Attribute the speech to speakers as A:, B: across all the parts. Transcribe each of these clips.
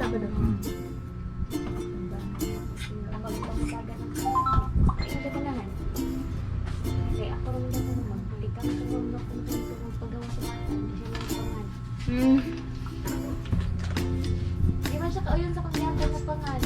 A: ba daw?
B: Hindi ka naman. Kasi ako rin daw ko naman. Hindi ka naman paggawa sa bata. Hindi siya lang pangan. Di man siya kauyon sa kunyata na pangan.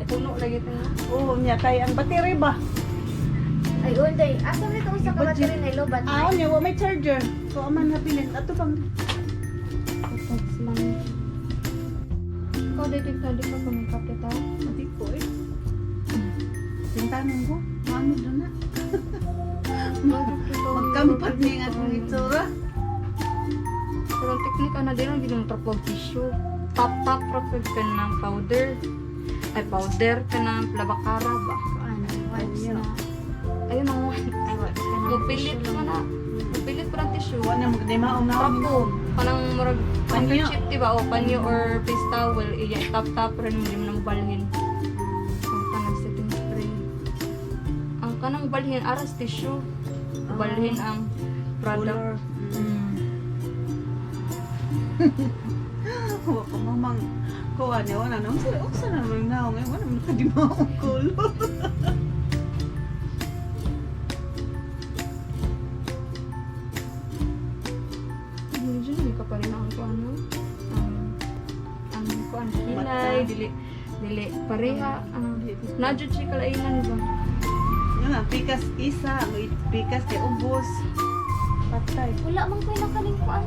A: Puno lagi ito nga.
C: Oo niya, kay ang battery ba?
B: Ay, unday. Asa mo itong isa ka battery na lobat?
C: Ah, niya, wa may charger. So, aman habilin. Ato pang...
A: Tapos lang. Ikaw, tadi ka kumikapit ha?
C: Hindi ko eh. Sintanin ko. Ano doon na? Magkampat niya nga itong itsura.
A: Pero ang teknik na din ang ginong trapog tissue. Tap-tap rapid ka ng powder. Ay, powder ka ng labakara ba?
B: Ano? Wipes na.
A: Ayun ang
B: Ay, wipes ka na.
A: Magpilit mo na. Magpilit mo ng tissue.
C: Wala na magdimaong na
A: Trapo. Kanang murag
C: Panyo.
A: handkerchief, diba? O panyo or face towel. Iya, tap-tap rin mo. Hindi mo nang balhin. Ang kanang setting spray. Ang kanang balhin, aras tissue. Balhin ang product.
C: Huwag ko mamang kuha niya. Wala na. Uksa na naman na. Ngayon, wala naman kadimaong kulo.
A: Hindi ka pa rin ang ano. Ang kuan kilay, dili pareha. Nadjud siya kalainan ba?
C: Yan nga, pikas isa. Pikas kay ubos. Patay.
B: Wala mang kayo nakalingkuan.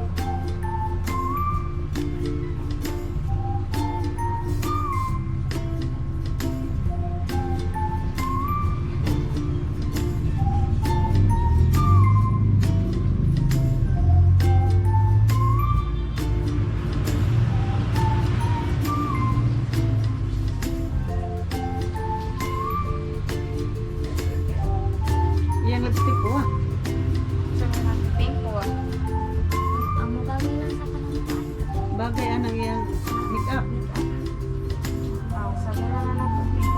C: Yan lipstick ko ah.
A: Sa mga pink ko ah.
B: Ang magawi lang sa kanang
C: Bagay anang yan. Make up.
A: Wow, sa mga na ko pink ko.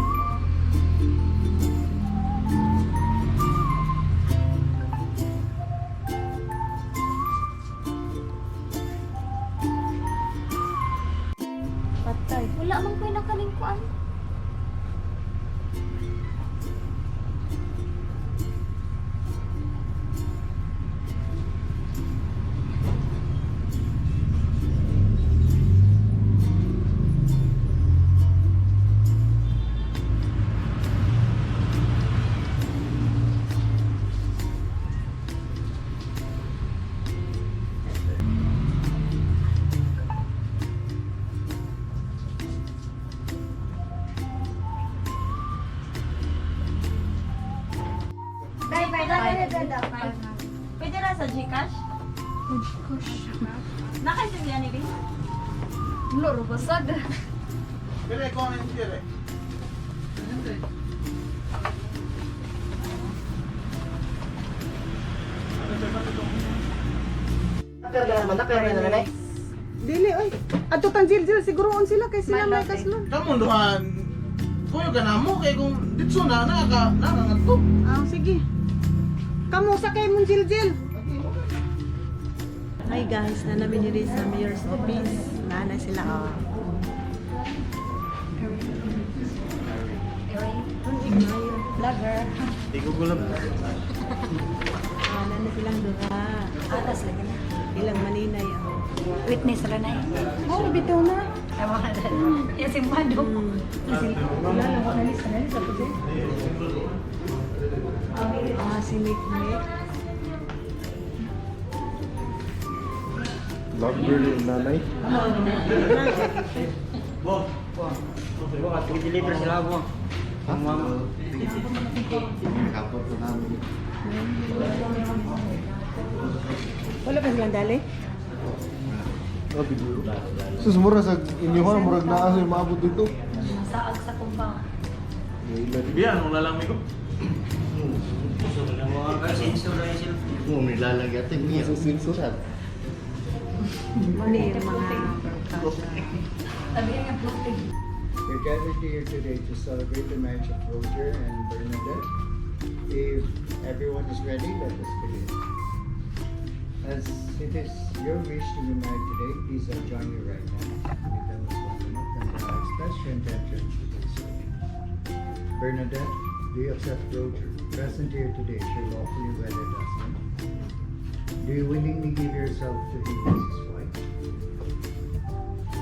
C: Patay.
B: Wala mang kayo nakalingkuan.
C: Pwede na sa Gcash? Nakaintindihan ni Bing?
A: Loro basag.
D: Dire, con in dire.
C: Dili oy. Ato tang jil siguroon sila kay sila may kaslon.
D: Kamu duhan. Kuyo ka na mo kay kung ditso na nangangat ko.
C: Ah, sige. Kamu sa kay mong jil. Hi guys, nanamin niyo rin sa mayor's office. Nana sila oh. Vlogger.
D: Di ko gulam.
C: Nana silang duha.
B: Atas lagi na.
C: Ilang maninay oh.
B: Witness ra na eh.
C: Oh, bitaw na.
B: Ay, mga yan si Madok.
C: Wala lang ko nalis sa puti. Ah, si Nick.
D: Vlogger yung nanay.
E: I-deliver sila mo. Ang mama.
D: Kapot ko namin.
C: Wala pa silang dali?
F: Grabe dito. Sus, mura sa inyohan, murag naa sa maabot dito.
B: Masaag sa kumpang.
D: Biyan, wala lang ko.
E: Oh, may lalagyatin niya.
F: Susinsuran.
C: Mali yung mga
B: Sabi niya puti.
G: We're gathered here today to celebrate the marriage of Roger and Bernadette. If everyone is ready, let us begin. As it is your wish to be married today, please join me right now. With them as one and express your intention to do so. Bernadette, do you accept Roger, present here today, as your lawfully wedded husband? Do you willingly give yourself to him as his wife?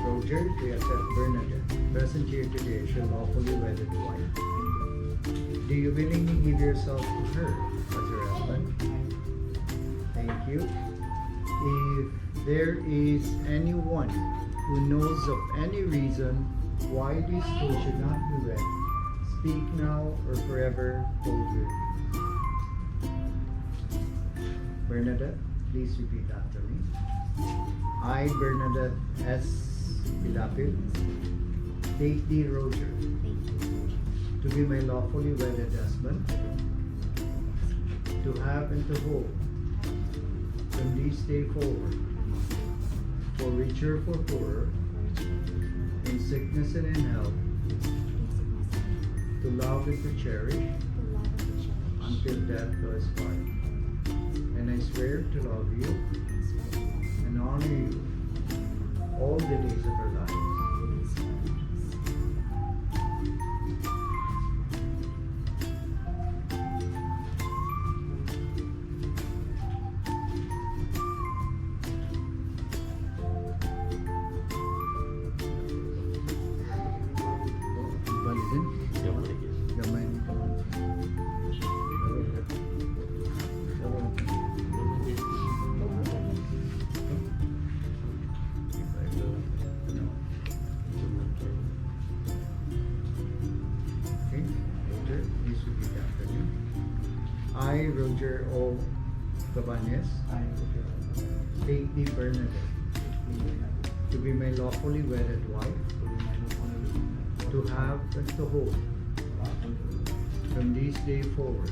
G: Roger, do you accept Bernadette, present here today, as your lawfully wedded wife? Do you willingly give yourself to her as your husband? Thank you. If there is anyone who knows of any reason why these two should not be wed, speak now or forever hold your peace. Bernadette, please repeat after me. I, Bernadette S. Pilapil, take thee, Roger, to be my lawfully wedded husband, to have and to hold from this day forward, for richer, for poorer, in sickness and in health, to love and to cherish, until death do us part. And I swear to love you and honor you all the days of our lives. Balisin? Gamay ni Okay, Roger, please repeat after me. I, Roger O. Cabañez, take thee, Bernadette, to be my lawfully wedded wife, to have and to hold from this day forward,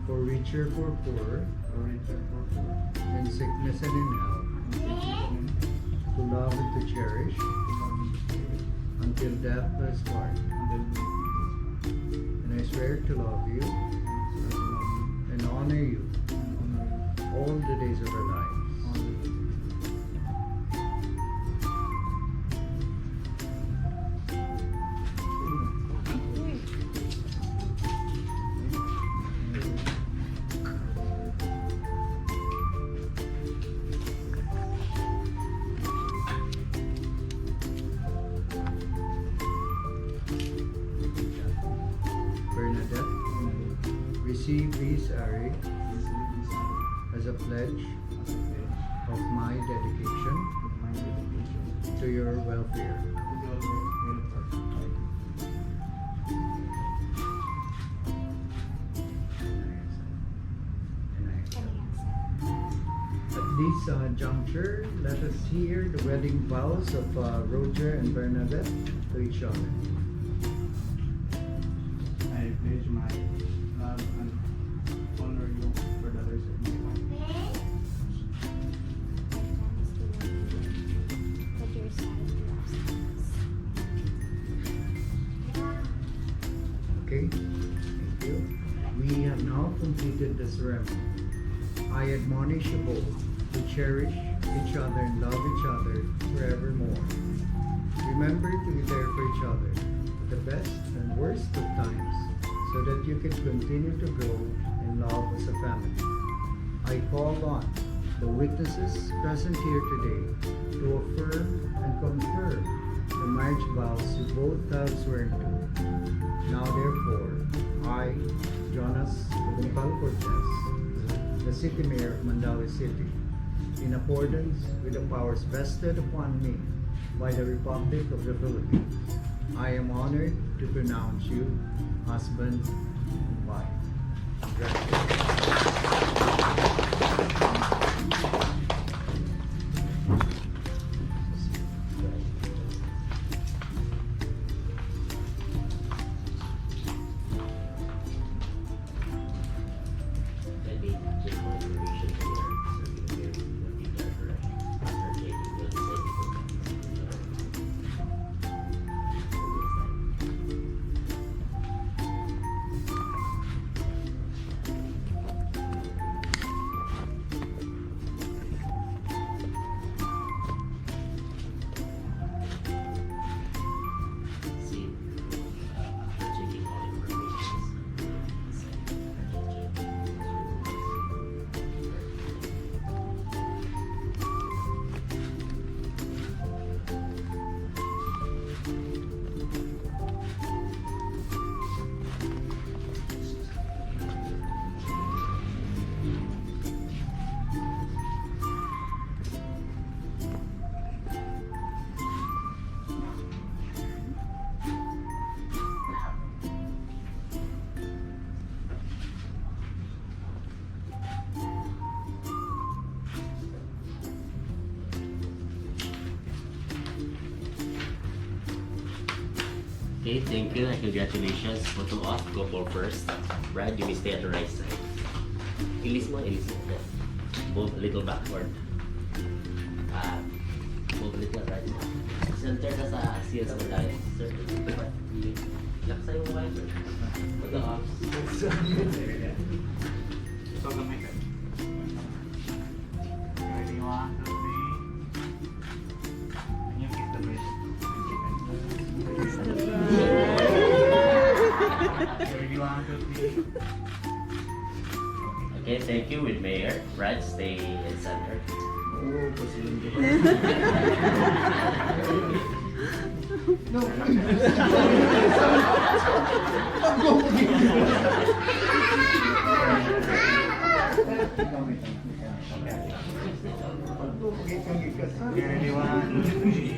G: for richer, for poorer, in sickness and in health, to love and to cherish, until death us part. And I swear to love you and honor you all the days of our lives. Bernadette, receive these Ari as a pledge of my dedication to your welfare. At this juncture, let us hear the wedding vows of Roger and Bernadette to each other.
D: I pledge my love and honor you for the rest of my life.
G: Okay, thank you. We have now completed the ceremony. I admonish you both to cherish each other and love each other forevermore. Remember to be there for each other at the best and worst of times, so that you can continue to grow in love as a family. I call on the witnesses present here today to affirm and confirm the marriage vows you both have sworn to. Now therefore, I, Jonas Cortez, the City Mayor of Mandaue City, in accordance with the powers vested upon me by the Republic of the Philippines, I am honored to pronounce you husband and wife. Congratulations.
H: Okay, thank you and congratulations. Photo off, couple first. Brad, you may stay at the right side. Ilis mo. Yeah. Move a little backward. Move a little right. Center ka sa seals mo tayo. Sir, laksa yung mukha, sir. Photo off.
D: So gamay ka. Ready, 1, 2, 3. And you kiss the breast. Ready, 1, 2, 3.
H: Okay, thank you with Mayor. Brad, stay in center.
E: Oo, pasilang ko.
D: Ready, 1, 2, 3.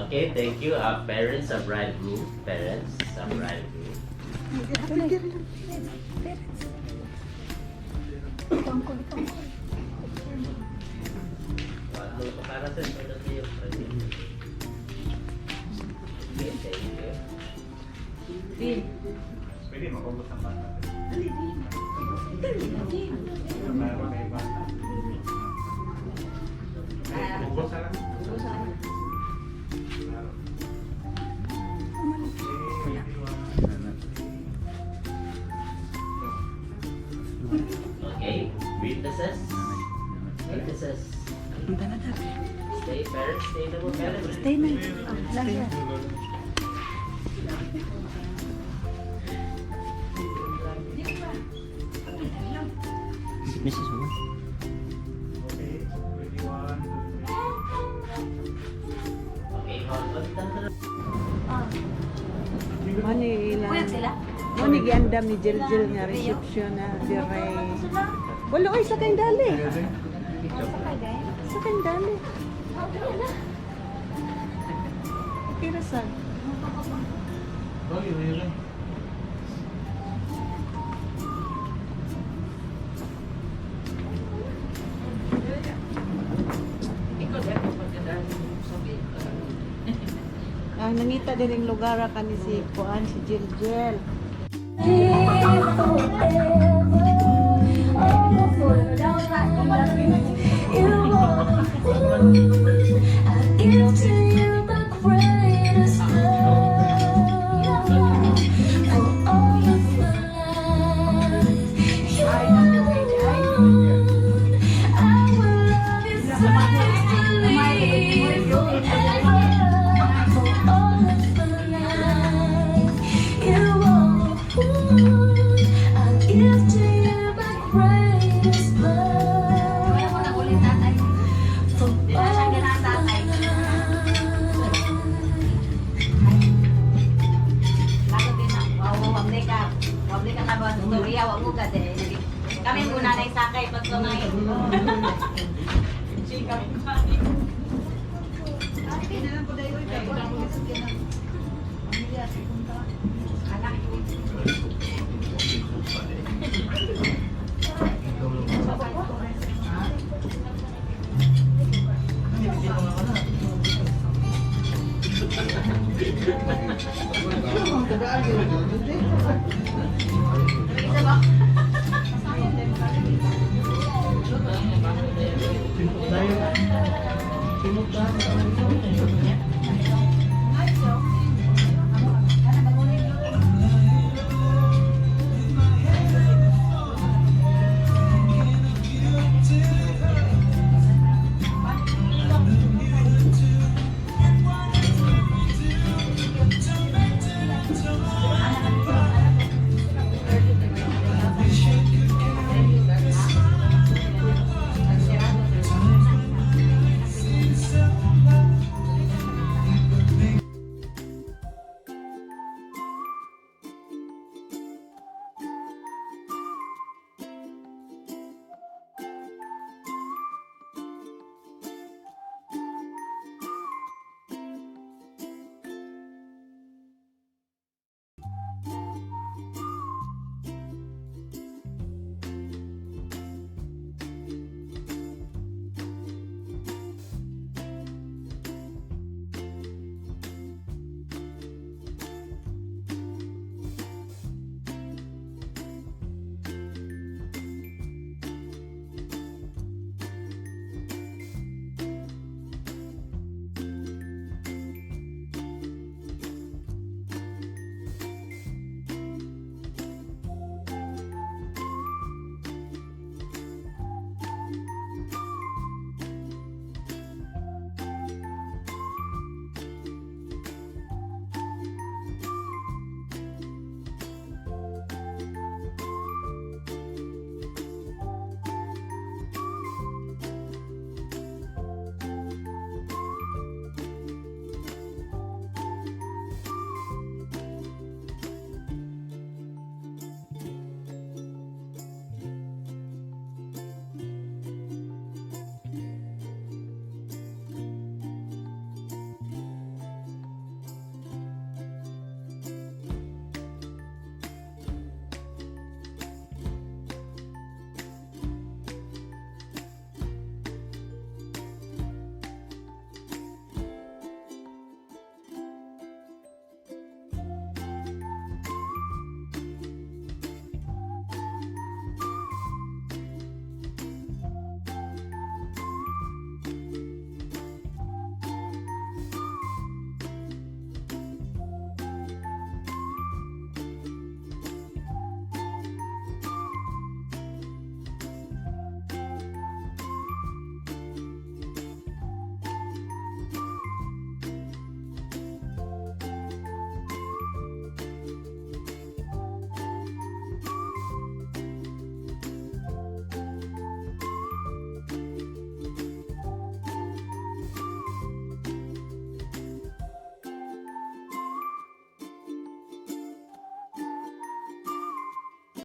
H: Okay, thank you. Parents of bride and groom. Parents of bride and groom. Para sa iyo, okay, thank you.
D: Pwede makabot ang bata. Para kay bata. Bubos na lang. Claro.
H: Okay, witnesses. Witnesses. Stay, parents. Stay na mo, parents.
C: Stay na. Lagi.
H: Mrs. Wu.
D: Okay, ready, 1, 2, 3.
H: Okay, hold on.
C: Mani ilan.
B: Puyat sila?
C: Mani giandam ni Jiljil nga reception na diray. Walo ay sa kayong dali. Sa kayong dali. Okay na sa. Nangita din yung lugar ka ni si Kuan, si Jiljil.
B: Kami muna na isakay pag sumay.
F: Tayo. Simultan.